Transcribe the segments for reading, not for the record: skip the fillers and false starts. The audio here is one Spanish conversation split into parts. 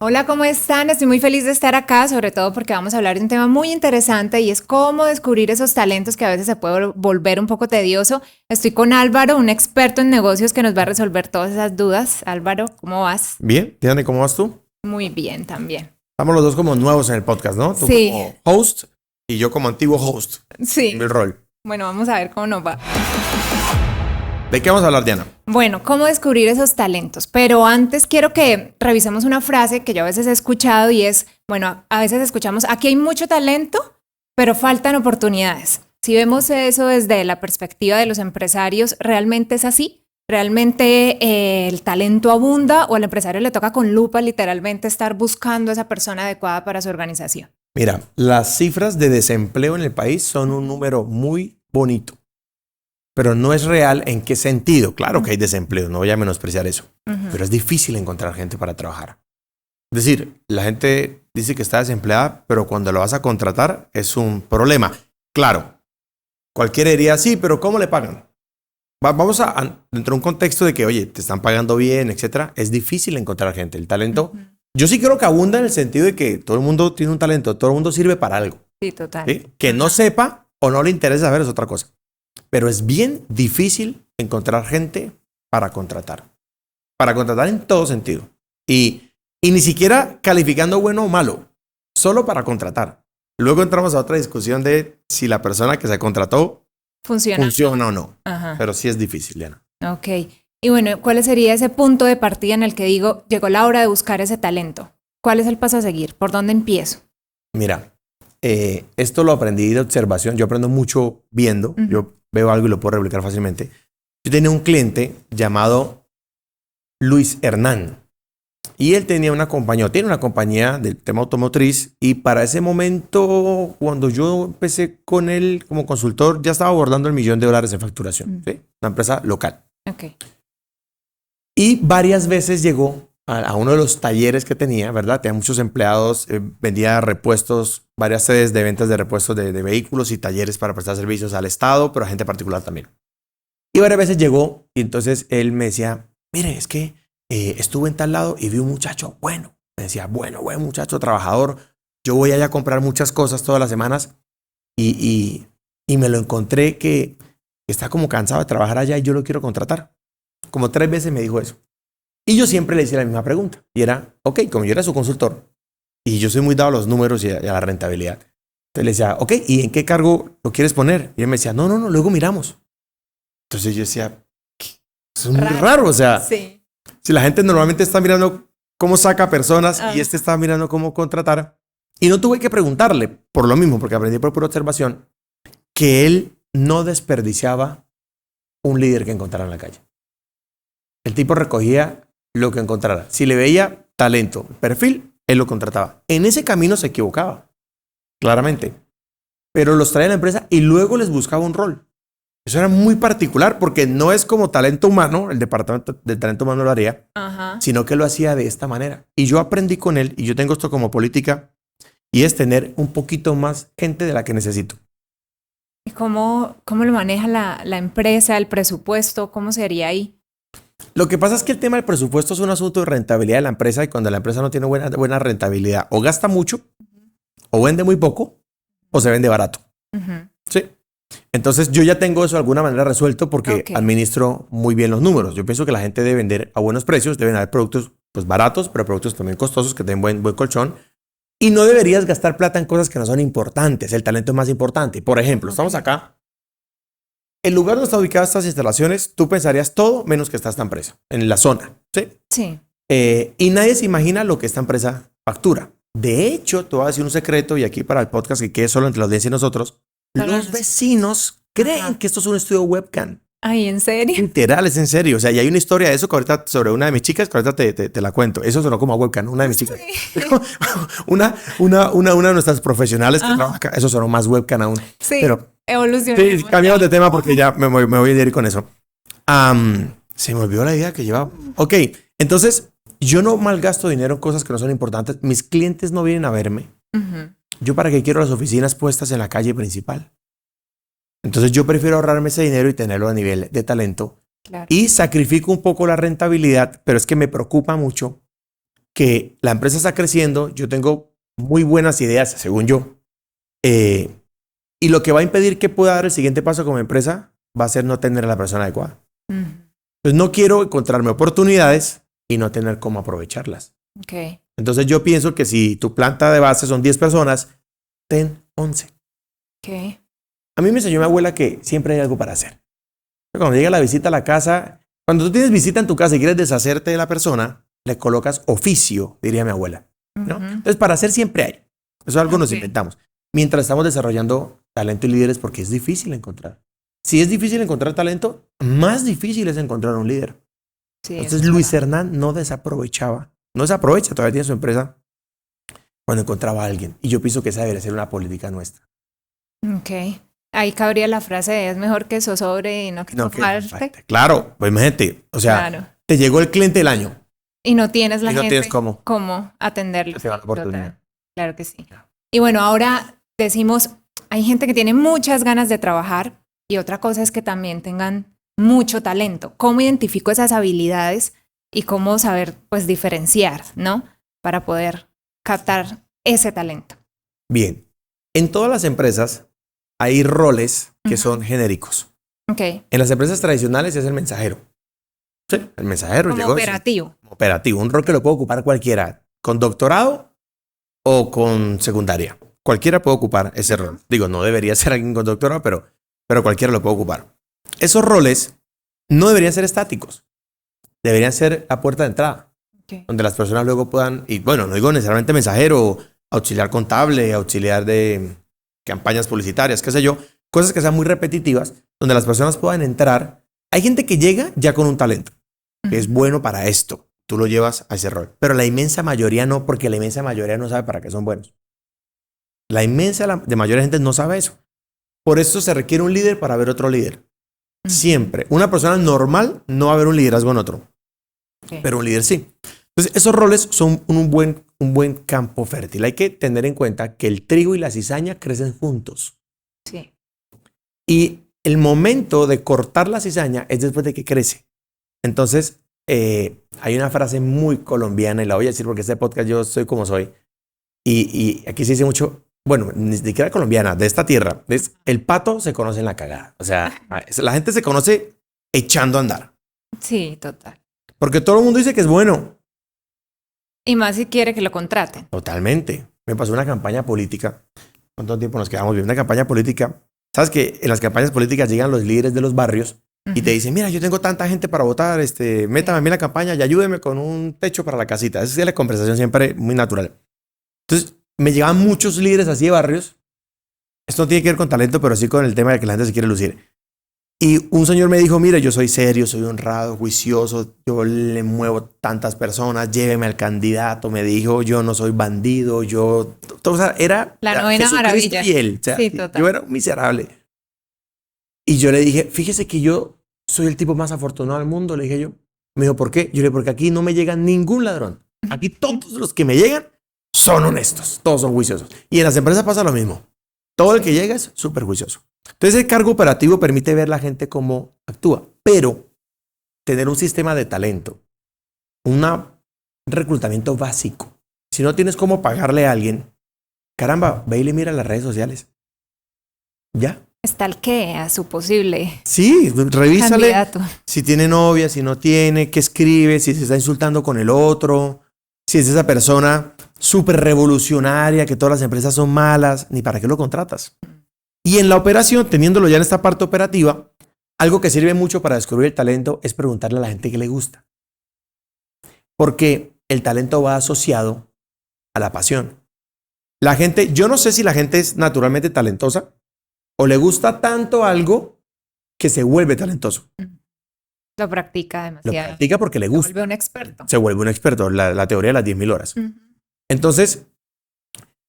Hola, ¿cómo están? Estoy muy feliz de estar acá, sobre todo porque vamos a hablar de un tema muy interesante y es cómo descubrir esos talentos que a veces se puede volver un poco tedioso. Estoy con Álvaro, un experto en negocios que nos va a resolver todas esas dudas. Álvaro, ¿cómo vas? Bien, Diane, ¿cómo vas tú? Muy bien también. Estamos los dos como nuevos en el podcast, ¿no? Tú Sí, como host y yo como antiguo host. sí. El rol. Bueno, vamos a ver cómo nos va. ¿De qué vamos a hablar, Diana? Bueno, cómo descubrir esos talentos. Pero antes quiero que revisemos una frase que yo a veces he escuchado y es, bueno, a veces escuchamos, aquí hay mucho talento, pero faltan oportunidades. Si vemos eso desde la perspectiva de los empresarios, ¿realmente es así? ¿Realmente el talento abunda o al empresario le toca con lupa literalmente estar buscando a esa persona adecuada para su organización? Mira, las cifras de desempleo en el país son un número muy bonito, pero no es real en qué sentido. Claro que hay desempleo, no voy a menospreciar eso, pero es difícil encontrar gente para trabajar. Es decir, la gente dice que está desempleada, pero cuando lo vas a contratar es un problema. Claro, cualquiera diría, sí, pero ¿cómo le pagan? Vamos dentro de un contexto de que, oye, te están pagando bien, etcétera. Es difícil encontrar gente. El talento, yo sí creo que abunda en el sentido de que todo el mundo tiene un talento, todo el mundo sirve para algo. Sí, total. ¿Sí? Que no sepa o no le interesa saber es otra cosa. Pero es bien difícil encontrar gente para contratar. Para contratar en todo sentido. Y ni siquiera calificando bueno o malo, solo para contratar. Luego entramos a otra discusión de si la persona que se contrató funciona o no. Ajá. Pero sí es difícil, Diana. Ok. Y bueno, ¿cuál sería ese punto de partida en el que digo, llegó la hora de buscar ese talento? ¿Cuál es el paso a seguir? ¿Por dónde empiezo? Mira, esto lo aprendí de observación. Yo aprendo mucho viendo. Yo veo algo y lo puedo replicar fácilmente. Yo tenía un cliente llamado Luis Hernán. Y él tenía una compañía, tiene una compañía del tema automotriz. Y para ese momento, cuando yo empecé con él como consultor, ya estaba abordando $1.000.000 en facturación. ¿Sí? Una empresa local. Ok. Y varias veces llegó a uno de los talleres que tenía, ¿verdad? Tenía muchos empleados, vendía repuestos, varias sedes de ventas de repuestos de vehículos y talleres para prestar servicios al Estado, pero a gente particular también. Y varias veces llegó y entonces él me decía, mire, es que estuve en tal lado y vi un muchacho bueno. Me decía, bueno, buen muchacho, trabajador. Yo voy allá a comprar muchas cosas todas las semanas y me lo encontré que está como cansado de trabajar allá y yo lo quiero contratar. Como 3 veces me dijo eso. Y yo siempre le decía la misma pregunta. Y era, ok, como yo era su consultor y yo soy muy dado a los números y a la rentabilidad. Entonces le decía, ok, ¿y en qué cargo lo quieres poner? Y él me decía, no, luego miramos. Entonces yo decía, es muy raro. O sea, sí. Si la gente normalmente está mirando cómo saca personas y este está mirando cómo contratar. Y no tuve que preguntarle por lo mismo, porque aprendí por pura observación, que él no desperdiciaba un líder que encontrara en la calle. El tipo recogía lo que encontrara. Si le veía talento, perfil, él lo contrataba. En ese camino se equivocaba, claramente. Pero los traía a la empresa y luego les buscaba un rol. Eso era muy particular porque no es como talento humano, el departamento de talento humano lo haría, sino que lo hacía de esta manera. Y yo aprendí con él y yo tengo esto como política y es tener un poquito más gente de la que necesito. ¿Y cómo lo maneja la empresa, el presupuesto? ¿Cómo sería ahí? Lo que pasa es que el tema del presupuesto es un asunto de rentabilidad de la empresa y cuando la empresa no tiene buena rentabilidad, o gasta mucho, o vende muy poco, o se vende barato. Sí. Entonces yo ya tengo eso de alguna manera resuelto porque administro muy bien los números. Yo pienso que la gente debe vender a buenos precios, deben haber productos pues baratos, pero productos también costosos que den buen colchón. Y no deberías gastar plata en cosas que no son importantes. El talento es más importante. Por ejemplo, estamos acá. El lugar donde están ubicadas estas instalaciones, tú pensarías todo menos que está esta empresa, en la zona. Sí. Sí. Y nadie se imagina lo que esta empresa factura. De hecho, te voy a decir un secreto y aquí para el podcast que quede solo entre la audiencia y nosotros. Los vecinos creen que esto es un estudio webcam. Ay, ¿en serio? Literal, es en serio. O sea, y hay una historia de eso que ahorita sobre una de mis chicas que ahorita te la cuento. Eso sonó como a webcam, una de mis chicas. Sí. una de nuestras profesionales que trabaja acá. Eso sonó más webcam aún. Sí, pero evolucionamos. Sí, cambiamos de tema porque ya me voy a ir con eso. Se me olvidó la idea que llevaba. Ok, entonces yo no malgasto dinero en cosas que no son importantes. Mis clientes no vienen a verme. Yo para qué quiero las oficinas puestas en la calle principal. Entonces yo prefiero ahorrarme ese dinero y tenerlo a nivel de talento. Claro. Y sacrifico un poco la rentabilidad, pero es que me preocupa mucho que la empresa está creciendo, yo tengo muy buenas ideas, según yo, y lo que va a impedir que pueda dar el siguiente paso como empresa va a ser no tener a la persona adecuada. Entonces no quiero encontrarme oportunidades y no tener cómo aprovecharlas. Okay. Entonces yo pienso que si tu planta de base son 10 personas, ten 11. Okay. A mí me enseñó mi abuela que siempre hay algo para hacer. Cuando llega la visita a la casa, cuando tú tienes visita en tu casa y quieres deshacerte de la persona, le colocas oficio, diría mi abuela, ¿no? Entonces, para hacer siempre hay. Eso es algo que nos inventamos. Mientras estamos desarrollando talento y líderes, porque es difícil encontrar. Si es difícil encontrar talento, más difícil es encontrar un líder. Sí, entonces, Luis Hernán no desaprovecha, todavía tiene su empresa, cuando encontraba a alguien. Y yo pienso que esa debería ser una política nuestra. Ok. Ahí cabría la frase de es mejor que zozobre y no que falte. Claro, pues imagínate, o sea, te llegó el cliente del año. Y no tienes la y no gente tienes cómo atenderlo. Te va la oportunidad. Claro que sí. Y bueno, ahora decimos, hay gente que tiene muchas ganas de trabajar y otra cosa es que también tengan mucho talento. ¿Cómo identifico esas habilidades y cómo saber, pues, diferenciar, ¿no? Para poder captar ese talento. Bien, en todas las empresas hay roles que son genéricos. Okay. En las empresas tradicionales es el mensajero. Sí, el mensajero como llegó. Operativo. Operativo, un rol que lo puede ocupar cualquiera, con doctorado o con secundaria. Cualquiera puede ocupar ese rol. Digo, no debería ser alguien con doctorado, pero cualquiera lo puede ocupar. Esos roles no deberían ser estáticos. Deberían ser la puerta de entrada. Okay. Donde las personas luego puedan, y bueno, no digo necesariamente mensajero, auxiliar contable, auxiliar de campañas publicitarias, qué sé yo, cosas que sean muy repetitivas, donde las personas puedan entrar. Hay gente que llega ya con un talento, que es bueno para esto. Tú lo llevas a ese rol. Pero la inmensa mayoría no, porque la inmensa mayoría no sabe para qué son buenos. La mayoría de gente no sabe eso. Por eso se requiere un líder para ver otro líder. Siempre. Una persona normal no va a ver un liderazgo en otro. Okay. Pero un líder sí. Entonces, esos roles son un buen campo fértil. Hay que tener en cuenta que el trigo y la cizaña crecen juntos. Sí. Y el momento de cortar la cizaña es después de que crece. Entonces, hay una frase muy colombiana y la voy a decir porque este podcast yo soy como soy. Y aquí se dice mucho, bueno, ni siquiera colombiana, de esta tierra. Es, el pato se conoce en la cagada. O sea, la gente se conoce echando a andar. Sí, total. Porque todo el mundo dice que es bueno. Y más si quiere que lo contraten. Totalmente. Me pasó una campaña política. ¿Cuánto tiempo nos quedamos viendo? Una campaña política. ¿Sabes que en las campañas políticas llegan los líderes de los barrios y te dicen, mira, yo tengo tanta gente para votar, métame a mí en la campaña y ayúdeme con un techo para la casita? Esa es la conversación siempre muy natural. Entonces, me llegaban muchos líderes así de barrios. Esto no tiene que ver con talento, pero sí con el tema de que la gente se quiere lucir. Y un señor me dijo, mire, yo soy serio, soy honrado, juicioso, yo le muevo tantas personas, lléveme al candidato, me dijo, yo no soy bandido, o sea, era la novena maravilla. Y él, o sea, sí, total. yo era un miserable. Y yo le dije, fíjese que yo soy el tipo más afortunado del mundo, le dije yo. Me dijo, ¿por qué? Yo le dije, porque aquí no me llega ningún ladrón. Aquí todos los que me llegan son honestos, todos son juiciosos. Y en las empresas pasa lo mismo. Todo el que llega es súper juicioso. Entonces el cargo operativo permite ver la gente cómo actúa, pero tener un sistema de talento, un reclutamiento básico. Si no tienes cómo pagarle a alguien, caramba, ve y le mira las redes sociales. ¿Ya? Stalkea a su posible sí, revísale candidato. Si tiene novia, si no tiene, qué escribe, si se está insultando con el otro, si es esa persona súper revolucionaria, que todas las empresas son malas, ni para qué lo contratas. Y en la operación, teniéndolo ya en esta parte operativa, algo que sirve mucho para descubrir el talento es preguntarle a la gente qué le gusta. Porque el talento va asociado a la pasión. La gente, yo no sé si la gente es naturalmente talentosa o le gusta tanto algo que se vuelve talentoso. Lo practica demasiado. Lo practica porque le gusta. Se vuelve un experto. Se vuelve un experto, la teoría de las 10.000 horas. Entonces,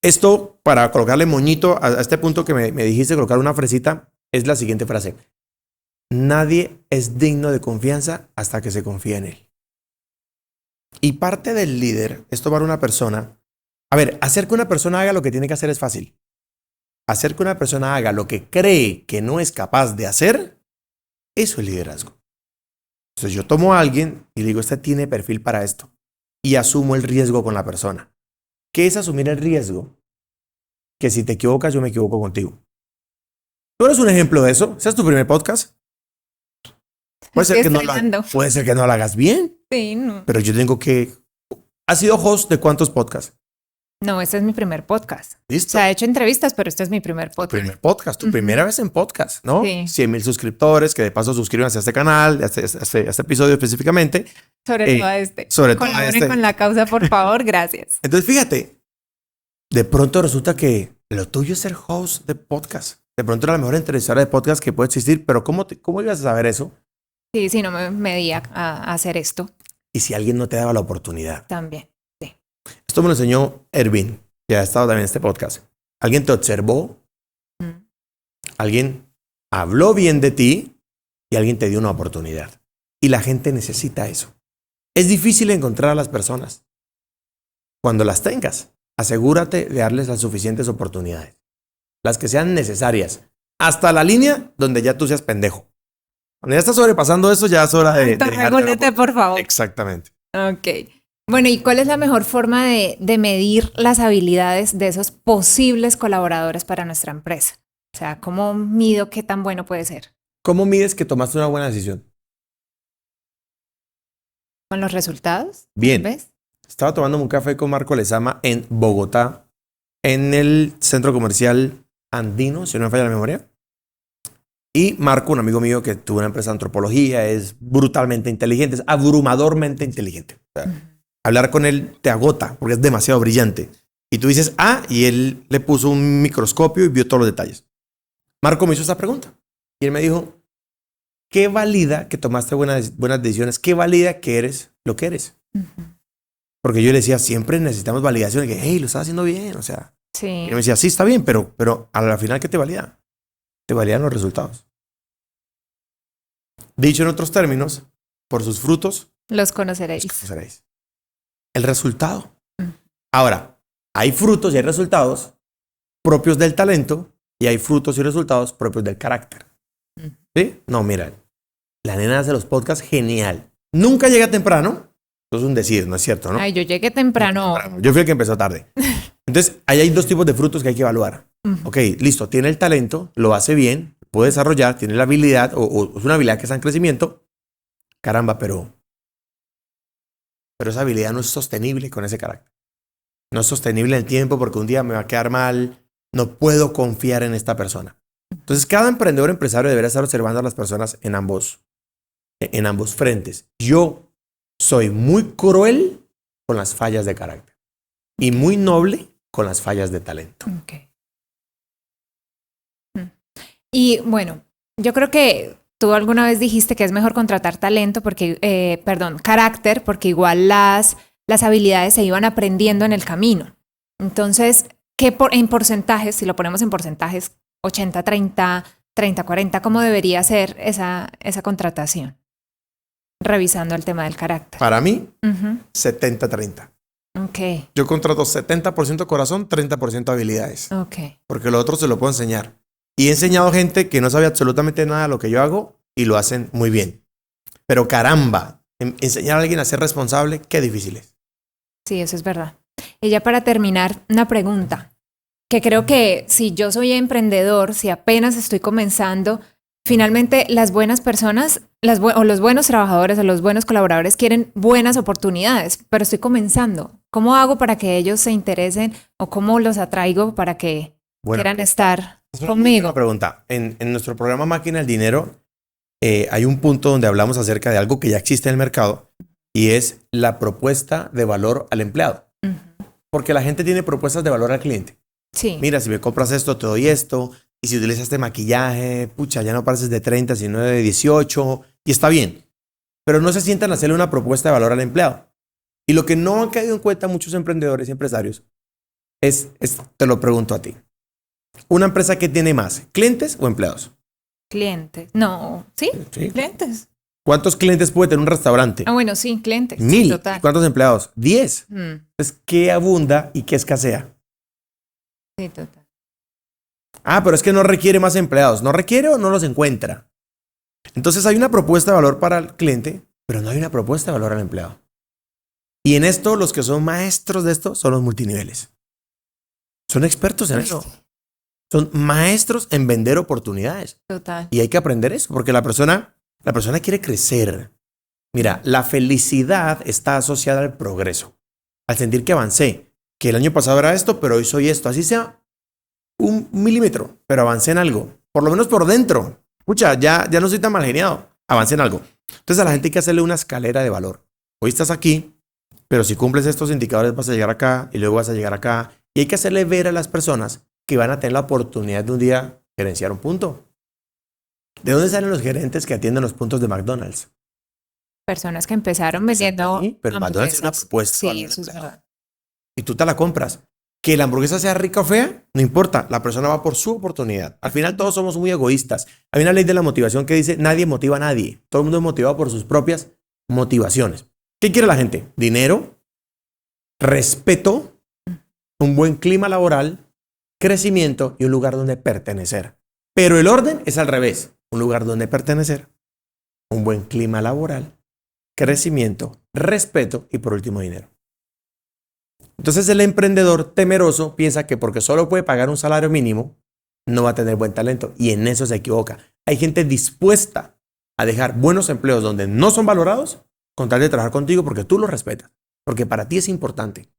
esto, para colocarle moñito a este punto que me dijiste, colocar una fresita, es la siguiente frase. Nadie es digno de confianza hasta que se confía en él. Y parte del líder es tomar una persona. A ver, hacer que una persona haga lo que tiene que hacer es fácil. Hacer que una persona haga lo que cree que no es capaz de hacer, eso es liderazgo. Entonces yo tomo a alguien y digo, este tiene perfil para esto. y asumo el riesgo con la persona. ¿Qué es asumir el riesgo? Que si te equivocas, yo me equivoco contigo. ¿Tú eres un ejemplo de eso? ¿Ese es tu primer podcast? Puede ser que no lo hagas bien. Sí, no. Pero yo tengo que... ¿Has sido host de cuántos podcasts? No, este es mi primer podcast. ¿Listo? O sea, he hecho entrevistas, pero este es mi primer podcast. Tu primera vez en podcast, ¿no? Sí. 100,000 suscriptores, que de paso suscríbanse a este canal, a este episodio específicamente. Sobre todo a este. Sobre todo a Colaboren este. con la causa, por favor. Gracias. Entonces, fíjate, de pronto resulta que lo tuyo es ser host de podcast. De pronto era la mejor entrevistadora de podcast que puede existir, pero ¿cómo ibas a saber eso? Sí, sí, no me medía a hacer esto Y si alguien no te daba la oportunidad. también. Esto me lo enseñó Ervin, que ha estado también en este podcast. Alguien te observó, alguien habló bien de ti y alguien te dio una oportunidad. Y la gente necesita eso. Es difícil encontrar a las personas. Cuando las tengas, asegúrate de darles las suficientes oportunidades. Las que sean necesarias. Hasta la línea donde ya tú seas pendejo. Cuando ya estás sobrepasando eso, ya es hora de Regúlate, por favor. Exactamente. Ok. Bueno, ¿y cuál es la mejor forma de medir las habilidades de esos posibles colaboradores para nuestra empresa? O sea, ¿cómo mido qué tan bueno puede ser? ¿Cómo mides que tomaste una buena decisión? ¿Con los resultados? Bien. ¿Ves? Estaba tomando un café con Marco Lezama en Bogotá, en el centro comercial Andino, si no me falla la memoria. Y Marco, un amigo mío que tuvo una empresa de antropología, es brutalmente inteligente, es abrumadormente inteligente. O sea, hablar con él te agota porque es demasiado brillante. Y tú dices, y él le puso un microscopio y vio todos los detalles. Marco me hizo esta pregunta y él me dijo, ¿qué valida que tomaste buenas decisiones? ¿Qué valida que eres lo que eres? Porque yo le decía, siempre necesitamos validación de que, hey, lo estás haciendo bien, o sea. Sí. Y él me decía, sí, está bien, pero a la final, ¿qué te valida? Te validan los resultados. Dicho en otros términos, por sus frutos Los conoceréis. los conoceréis. El resultado. Ahora, hay frutos y hay resultados propios del talento y hay frutos y resultados propios del carácter. ¿Sí? No, mira, la nena hace los podcasts genial. Nunca llega temprano. Eso es un decir, no es cierto, ¿no? Ay, yo llegué temprano. Yo fui el que empezó tarde. Entonces, ahí hay dos tipos de frutos que hay que evaluar. Ok, listo, tiene el talento, lo hace bien, puede desarrollar, tiene la habilidad o es una habilidad que está en crecimiento. Caramba, pero esa habilidad no es sostenible con ese carácter. No es sostenible en el tiempo porque un día me va a quedar mal, no puedo confiar en esta persona. Entonces, cada emprendedor empresario debería estar observando a las personas en ambos frentes. Yo soy muy cruel con las fallas de carácter y muy noble con las fallas de talento. Okay. Y bueno, yo creo que tú alguna vez dijiste que es mejor contratar talento porque, carácter, porque igual las habilidades se iban aprendiendo en el camino. Entonces, en porcentajes, si lo ponemos en porcentajes, 80-30, 30-40, ¿cómo debería ser esa contratación? Revisando el tema del carácter. Para mí, 70-30. Ok. Yo contrato 70% corazón, 30% habilidades. Ok. Porque lo otro se lo puedo enseñar. Y he enseñado gente que no sabe absolutamente nada de lo que yo hago y lo hacen muy bien. Pero caramba, enseñar a alguien a ser responsable, qué difícil es. Sí, eso es verdad. Y ya para terminar, una pregunta. Que creo que si yo soy emprendedor, si apenas estoy comenzando, finalmente las buenas personas o los buenos trabajadores o los buenos colaboradores quieren buenas oportunidades, pero estoy comenzando. ¿Cómo hago para que ellos se interesen o cómo los atraigo para que quieran estar conmigo? Una pregunta. En nuestro programa Máquina del Dinero hay un punto donde hablamos acerca de algo que ya existe en el mercado y es la propuesta de valor al empleado. Porque la gente tiene propuestas de valor al cliente. Sí. Mira, si me compras esto, te doy esto. Y si utilizas este maquillaje, pucha, ya no pareces de 30, sino de 18. Y está bien. Pero no se sientan a hacerle una propuesta de valor al empleado. Y lo que no han caído en cuenta muchos emprendedores y empresarios es, te lo pregunto a ti. ¿Una empresa que tiene más, clientes o empleados? Clientes. No, ¿sí? Sí. Clientes. ¿Cuántos clientes puede tener un restaurante? Bueno, sí, clientes. 1000. Sí, total. ¿Cuántos empleados? 10. Entonces, ¿qué abunda y qué escasea? Sí, total. Pero es que no requiere más empleados. ¿No requiere o no los encuentra? Entonces hay una propuesta de valor para el cliente, pero no hay una propuesta de valor al empleado. Y en esto, los que son maestros de esto son los multiniveles. Son expertos en eso. Son maestros en vender oportunidades. Total. Y hay que aprender eso, porque la persona quiere crecer. Mira, la felicidad está asociada al progreso, al sentir que avancé, que el año pasado era esto, pero hoy soy esto. Así sea 1 milímetro, pero avancé en algo. Por lo menos por dentro. Escucha, ya no soy tan mal geniado. Avancé en algo. Entonces a la gente hay que hacerle una escalera de valor. Hoy estás aquí, pero si cumples estos indicadores vas a llegar acá y luego vas a llegar acá. Y hay que hacerle ver a las personas que van a tener la oportunidad de un día gerenciar un punto. ¿De dónde salen los gerentes que atienden los puntos de McDonald's? Personas que empezaron vendiendo Sí, pero McDonald's es una propuesta. Sí, eso es verdad. Y tú te la compras. Que la hamburguesa sea rica o fea, no importa. La persona va por su oportunidad. Al final todos somos muy egoístas. Hay una ley de la motivación que dice nadie motiva a nadie. Todo el mundo es motivado por sus propias motivaciones. ¿Qué quiere la gente? Dinero, respeto, un buen clima laboral, crecimiento y un lugar donde pertenecer. Pero el orden es al revés. Un lugar donde pertenecer, un buen clima laboral, crecimiento, respeto y por último dinero. Entonces el emprendedor temeroso piensa que porque solo puede pagar un salario mínimo, no va a tener buen talento. Y en eso se equivoca. Hay gente dispuesta a dejar buenos empleos donde no son valorados con tal de trabajar contigo porque tú lo respetas. Porque para ti es importante.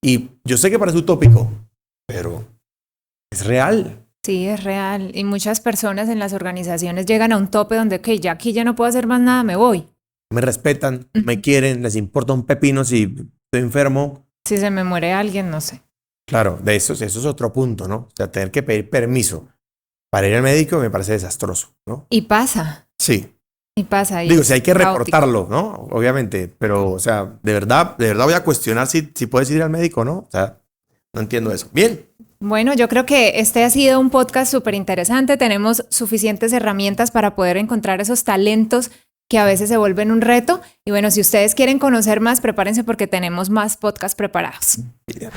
Y yo sé que parece utópico, pero es real. Sí, es real. Y muchas personas en las organizaciones llegan a un tope donde, ok, ya aquí ya no puedo hacer más nada, me voy. Me respetan, me quieren, les importa un pepino si estoy enfermo. Si se me muere alguien, no sé. Claro, de eso es otro punto, ¿no? O sea, tener que pedir permiso para ir al médico me parece desastroso, ¿no? Y pasa. Sí. Y pasa. Y digo, si hay que caótico. reportarlo, ¿no? Obviamente, pero, o sea, de verdad voy a cuestionar si puedes ir al médico, ¿no? O sea, no entiendo eso. Bien. Bueno, yo creo que este ha sido un podcast súper interesante. Tenemos suficientes herramientas para poder encontrar esos talentos que a veces se vuelven un reto. Y bueno, si ustedes quieren conocer más, prepárense porque tenemos más podcasts preparados. Bien.